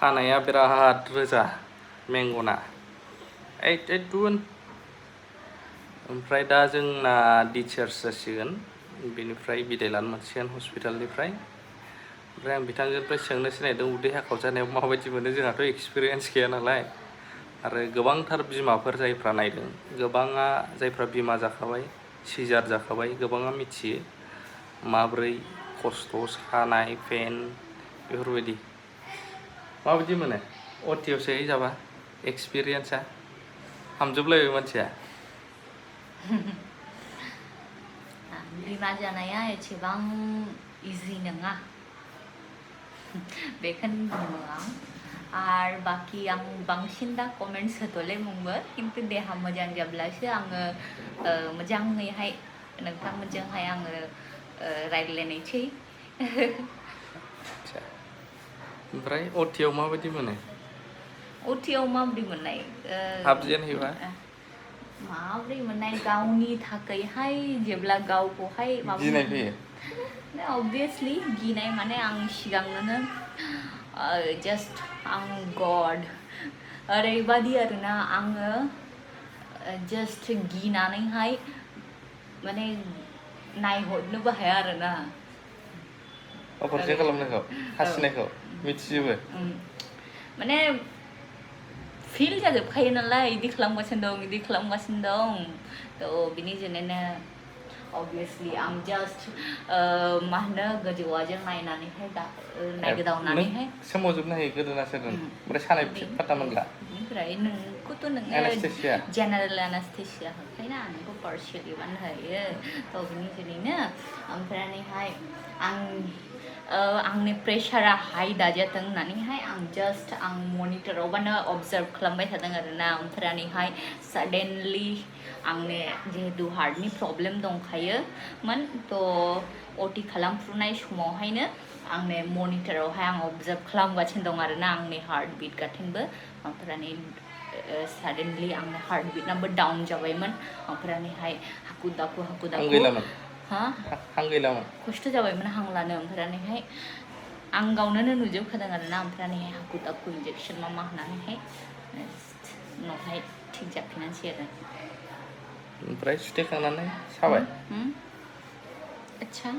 खानाया बिराद रोजा मेंगना 881 ओमफ्राय दा जोंना डिचार्ज जासिगोन बेनिफ्राय बिदाय लानो मोनसिगोन हस्पिटालनिफ्राय ओमफ्राय आं बिथांजोनिफ्राय सोंनो सिनायदों उदै हाखाव जानायाव माबायदि मोनो जोंहाथ' एक्सपिरियेन्स गैया नालाय आरो गोबांथार बिमाफोर जायफ्रा नायदों गोबाङा जायफ्रा बिमा जाखाबाय सिजार जाखाबाय गोबाङा मिथियो माब्रै खस्थ' सानाय पेन बेफोरबायदि माबायदि मोनो अटिआव सोहैजाबा एक्सपिरियेन्सा हामजोबलायबाय मानसिया बिमा जानाया एसेबां इजि नङा बेखौनो बुङो आं आरो बाखि आं बांसिन दा कमेन्ट्स होथ'ले बुंबो खिन्थु देहा मोजां जाब्लासो आङो मोजाङैहाय नोंथांमोनजोंहाय आङो रायज्लायनायसै ओमफ्राय अटिआव माबायदि मोनो अटिआव माबोरै मोननाय हाबजेनहैबा माबोरै मोननाय गावनि थाखायहाय जेब्ला गावखौहाय गिनाय फैयो अबभियासलि गिनाय माने आं सिगांनो जास्ट आं गड ओरैबादि आरोना आङो जास्ट गिनानैहाय माने नायहरनोबो हाया आरोना अपारेसन खालामनायखौ हासिनायखौ मिथिजोबो माने फिल जाजोबखायो नालाय इदि खालामगासिनो दं थ' बिनि जुनैनो अबभियासलि आं जास्ट मा होनो गोजौआजों नायनानैहाय नायगोदावनानैहाय सोमावजोबनो हायो गोदोना सोरदों ओमफ्राय सानाय फात्ता मोनला ओमफ्राय नोंखौथ' नोङो जेनेरेल एनास्थेसिया होखायोना नोंखौ पार्शियेलिबानो होयो थ' बिनि जुनैनो ओमफ्रायहाय आंनि प्रेसारा हाई दाजाथों होननानैहाय आं जास्ट आं मनिटरावबानो अबजार्भ खालामबाय थादों आरोना ओमफ्रायहाय साडेनलि आंने जिहेतु हार्टनि प्रब्लेम दंखायोमोन थ' अटि खालामफुनाय समावहायनो आंने मनिटरावहाय आं अबजार्भ खालामगासिनो दं आरोना आंनि हार्ट बिट गाथिंबो ओमफ्राय साडेनलि आंनि हार्ट बिटआबो डाउन जाबायमोन ओमफ्रायहाय हाखु दाखु हां गैलामोन खस्थ' जाबायमोन हां लानो ओमफ्रायहाय आं गावनो नुजोबखादों आरोना ओमफ्रायहाय हाखु दाखु इन्जेक्सन मा होनानैहाय उनावहाय थिग जाफिनासै आरो ओमफ्राय सुथेखांनानै साबाय आच्छा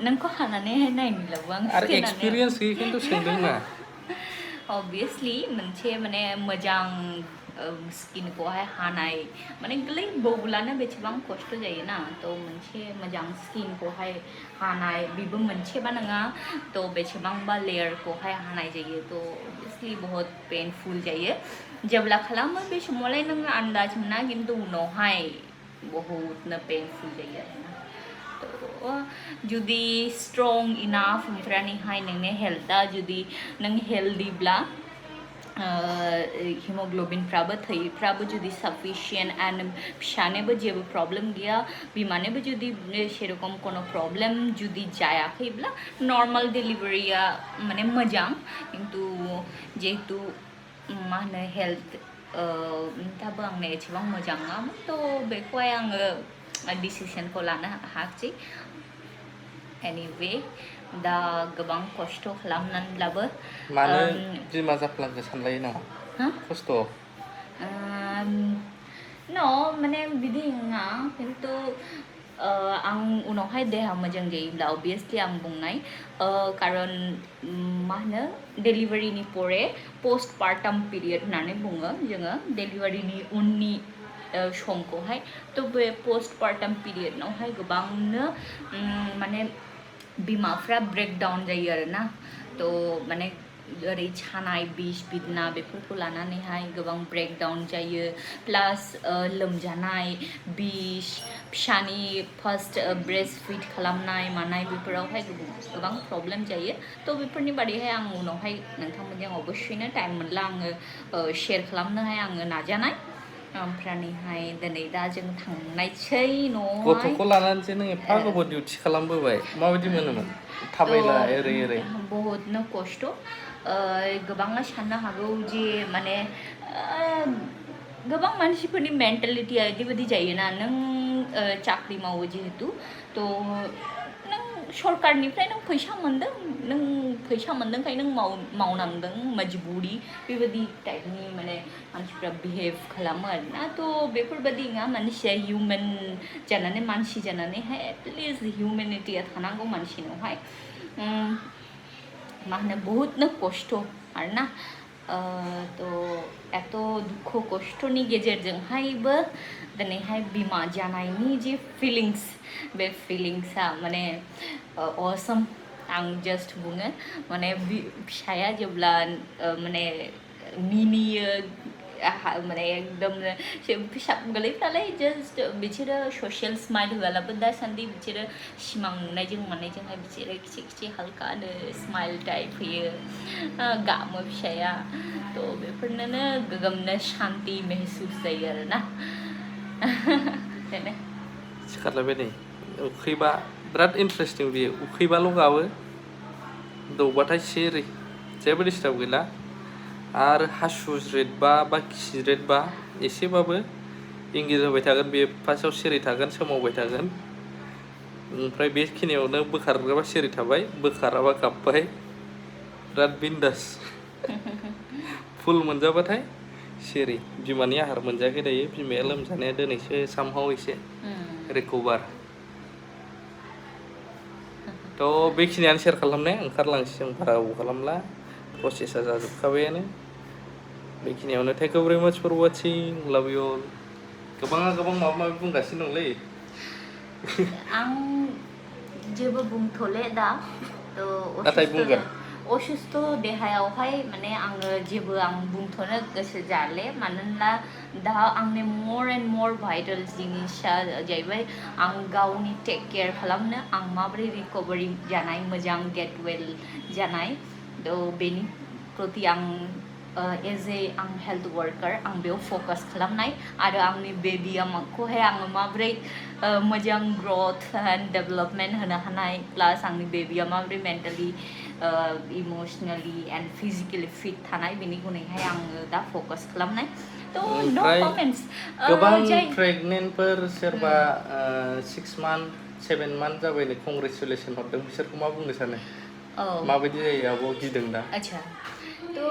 नोंखौ हानानैहाय नायनोलाबो आं आरो एक्सपिरियेन्स गैयै खिन्थु सोंदोंना अबभियासलि मोनसे माने मोजां स्किनखौहाय हानाय माने गोरलै बौब्लानो बेसेबां खस्थ' जायोना थ' मोनसे मोजां स्किनखौहाय हानाय बेबो मोनसेबा नङा थ' बेसेबांबा लेयारखौहाय हानाय जायो थ' अबभियासलि बहुत पेनफुल जायो जेब्ला खालामो बे समावलाय नोङो आन्दाज मोना खिन्थु उनावहाय बहुतनो पेनफुल जायो आरोना थ' जुदि स्ट्रं इनाफ ओमफ्रायहाय नोंनि हेल्थआ जुदि नों हेल्दिब्ला हिमोग्ल'बिनफ्राबो थैफ्राबो जुदि साफिसियेन्ट एन्ड फिसानोबो जेबो प्रब्लेम गैया बिमानोबो जुदि सेरखम कोनो प्रब्लेम जुदि जायाखैब्ला नर्माल डेलिभारिया माने मोजां खिन्थु जिहेतु मा होनो हेल्थ दाबो आंनो एसेबां मोजां नङामोन थ' बेखौहाय आङो डिसिसनखौ लानो हायाखिसै एनिवे दा गोबां खस्थ' खालामनानैब्लाबो मानो बिमा जाफ्लांखो सानलायो नामा खस्थ' माने बिदि नङा खिन्थु आं उनावहाय देहा मोजां जायोब्ला अबभियासलि आं बुंनाय कारन मा होनो डेलिभारिनि परे पस्ट पार्टाम पिरियड होननानै बुङो जोङो डेलिभारिनि उननि समखौहाय थ' बे पस्ट पार्टाम पिरियडनावहाय गोबांनो माने बिमाफ्रा ब्रेकडाउन जायो आरोना थ' माने ओरै सानाय बिस बिदना बेफोरखौ लानानैहाय गोबां ब्रेकडाउन जायो प्लास लोमजानाय बिस फिसानि फार्स्ट ब्रेस्ट फिड खालामनाय मानाय बेफोरावहाय गोबां प्रब्लेम जायो थ' बेफोरनि बादैहाय आं उनावहाय नोंथांमोनजों अबस्यनो टाइम मोनला आङो शेयार खालामनोहाय आङो नाजानाय ओमफ्रायहाय दिनै दा जों थांनायसै न'आवहाय गथ'खौ लानानैसो नों एफा गोबाव डिउटि खालामबोबाय माबायदि मोनोमोन थाबायलाय ओरै बहुतनो खस्थ' गोबाङा साननो हागौ जे माने गोबां मानसिफोरनि मेन्टेलिटिया ओरैबायदि जायोना नों साख्रि मावो जिहेतु थ' नों सरकारनिफ्राय नों फैसा मोनदोंखाय नों मावनांदों मजबुरि बेबायदि टाइपनि माने मानसिफ्रा बिहेव खालामो आरोना थ' बेफोरबायदि नङा मानसिया हिउमेन जानानै मानसि जानानैहाय एटलिस्ट हिउमेनिटिया थानांगौ मानसिनावहाय मा होनो बहुतनो खस्थ' आरोना थ' एथ' दुखु खस्थ'नि गेजेरजोंहायबो दिनैहाय बिमा जानायनि जे फिलिंस बे फिलिंसआ माने असम आं जास्ट बुङो माने फिसाया जेब्ला माने मिनियो माने एकदम फिसा गोरलैफ्रालाय जास्ट बिसोरो ससियेल स्माइल होआलाबो दासान्दि बिसोरो सिमां नुनायजों मानायजोंहाय बिसोरो खिसे हालकानो स्माइल टाइप होयो गामो फिसाया थ' बेफोरनोनो गोगोमनो शान्ति महसुस जायो आरोना बेनो सिखारलायबाय नै उखैबा बिराद इन्टारेस्टिं बेयो उखैबाल' गाबो दौबाथाय सिरि जेबो डिस्टार्ब गैला आरो हासुज्रेदबा बा खिज्रेदबा एसेबाबो इंगित होबाय थागोन बे फार्स्टआव सिरि थागोन सोमावबाय थागोन ओमफ्राय बेखिनियावनो बोखारग्राबा सिरि थाबाय बोखाराबा गाबबाय बिराद बिन्दास फुल मोनजाबाथाय सिरि बिमानि आहार मोनजायाखै दायो बिमाया लोमजानाया दिनैसो सामहाव एसे रिकभार थ' बेखिनियानो शेयार खालामनाया ओंखारलांसै जों बारा गोबाव खालामला प्रसेसा जाजोबखाबायानो बेखिनियावनो थेंक इउ भेरि माच फर वाचिं लाभ इउ अल गोबाङा गोबां माबा माबि बुंगासिनो दंलै आं जेबो बुंथ'ले दा नाथाय बुंगोन असुस्थ देहायावहाय माने आङो जेबो आं बुंथ'नो गोसो जाले मानोना दा आंनि मोर एन्ड मोर भाइटेल जिनिसा जाहैबाय आं गावनि टेक केयार खालामनो आं माबोरै रिकभारि जानाय मोजां गेट वेल जानाय थ' बेनि प्रति आं एज ए आं हेल्थ वर्कार आं बेयाव फकास खालामनाय आरो आंनि बेबिया माखौहाय आङो माबोरै मोजां ग्रथ एन्ड डेभेलपमेन्ट होनो हानाय प्लास आंनि बेबिया माबोरै मेन्टेलि इमोसनेलि एन्ड फिजिकेलि फिट थानाय बेनि गुनैहाय आङो दा फकास खालामनाय थ' नो कमेन्ट्स गोबां प्रेगनेन्टफोर सोरबा 6 मान्थ 7 मान्थ जाबायनो कंग्रेचुलेसन हरदों बिसोरखौ मा बुंनो सानो माबायदि जायो आब' गिदों दा अच्छा तो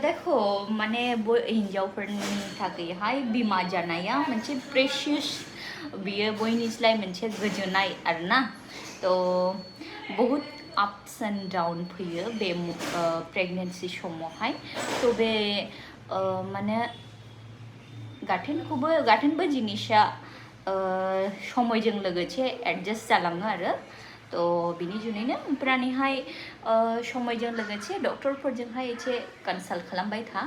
देखो माने हिन्जावफोरनि थाखायहाय बिमा जानाया मोनसे प्रेशियास बियो बयनिस्राय मोनसे गोजोननाय आरोना थ' बहुत अप्स एन्ड डाउन फैयो बे प्रेगनेन्सि समावहाय थ' बे माने गाथोनबो जिनिसा समयजों लोगोसे एडजास्ट जालाङो आरो थ' बिनि जुनैनो ओमफ्रायहाय समयजों लोगोसे डक्टरफोरजोंहाय एसे कनसाल्ट खालामबाय था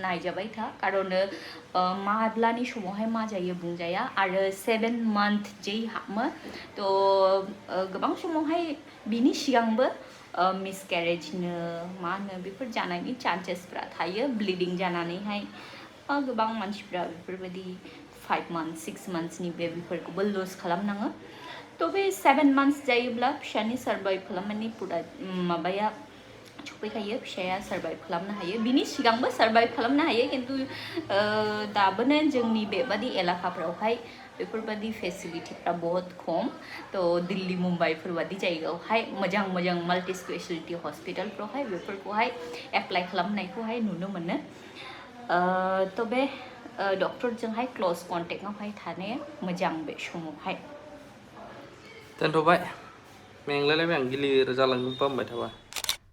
नायजाबाय था खारन माब्लानि समावहाय मा जायो बुंजाया आरो 7 मान्थ जै हाबो थ' गोबां समावहाय बिनि सिगांबो मिसकेरेजनो मा होनो बेफोर जानायनि चान्सेसफ्रा थायो ब्लिडिं जानानैहाय गोबां मानसिफ्रा बेफोरबायदि 5 मान्थ 6 मान्थ्सनि बेबिफोरखौबो लुज खालामनाङो थ' बे 7 मान्थ्स जायोब्ला फिसानि सार्भाइभ खालामनायनि पुरा माबाया सफैखायो फिसाया सार्भाइभ खालामनो हायो बिनि सिगांबो सार्भाइभ खालामनो हायो खिन्थु दाबोनो जोंनि बेबादि एलाकाफ्रावहाय बेफोरबादि फेसिलिटिफ्रा बहुत खम थ' दिल्ली मुम्बाइफोरबादि जायगायावहाय मोजां माल्टि स्पेशलिटि हस्पिटालफ्रावहाय बेफोरखौहाय एप्लाइ खालामनायखौहाय नुनो मोनो थ' बे डक्टरजोंहाय क्ल'ज कन्टेक्टआवहाय थानाया मोजां बे समावहाय दोनथ'बाय मेंलायलायबाय आं गिलिर जालांजोबबा होनबाय थाबा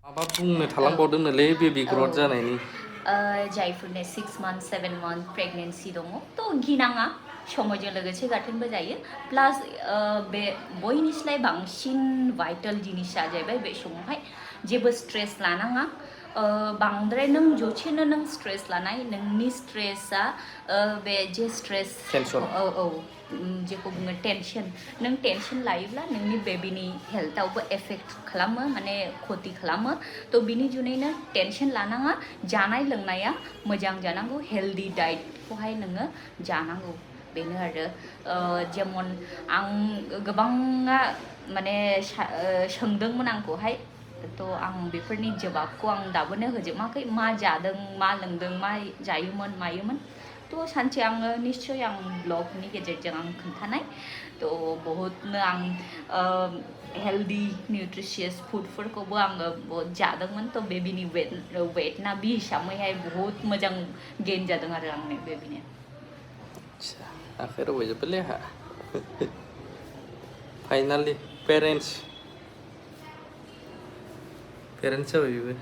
माबा बुंनो थालांबावदोंनोलै बेबि ग्रथ जानायनि जायफोरनो 6 मान्थ 7 मान्थ प्रेगनेन्सि दङ थ' गिनाङा समयजों लोगोसे गाथोनबो जायो प्लास बे बयनिस्राय बांसिन भाइटेल जिनिसा जाहैबाय बे समावहाय जेबो स्ट्रेस लानाङा बांद्राय नों जसेनो नों स्ट्रेस लानाय नोंनि स्ट्रेसा बे जे स्ट्रेस जेखौ बुङो टेनसन नों टेनसन लायोब्ला नोंनि बेबिनि हेल्थआवबो एफेक्ट खालामो माने खति खालामो थ' बिनि जुनैनो टेनसन लानाङा जानाय लोंनाया मोजां जानांगौ हेल्दि डाइटखौहाय नोङो जानांगौ बेनो आरो जेमन आं गोबाङा माने सोंदोंमोन आंखौहाय थ' आं बेफोरनि जवाबखौ आं दाबोनो होजोबाखै मा जादों मा लोंदों मा जायोमोन मायोमोन थ' सानसे आङो निस्सय आं ब्लगनि गेजेरजों आं खोन्थानाय थ' बहुतनो आं हेल्दी न्यूट्रिशियस फुडफोरखौबो आङो बहुत जादोंमोन थ' बेबिनि वेटना बे हिसाबैहाय बहुत मोजां गेइन जादों आरो आंनि बेबिनि आदसा आखाइ रबायजोब्बायलै आंहा फाइनालि पेरेन्टस जाबाय बेबो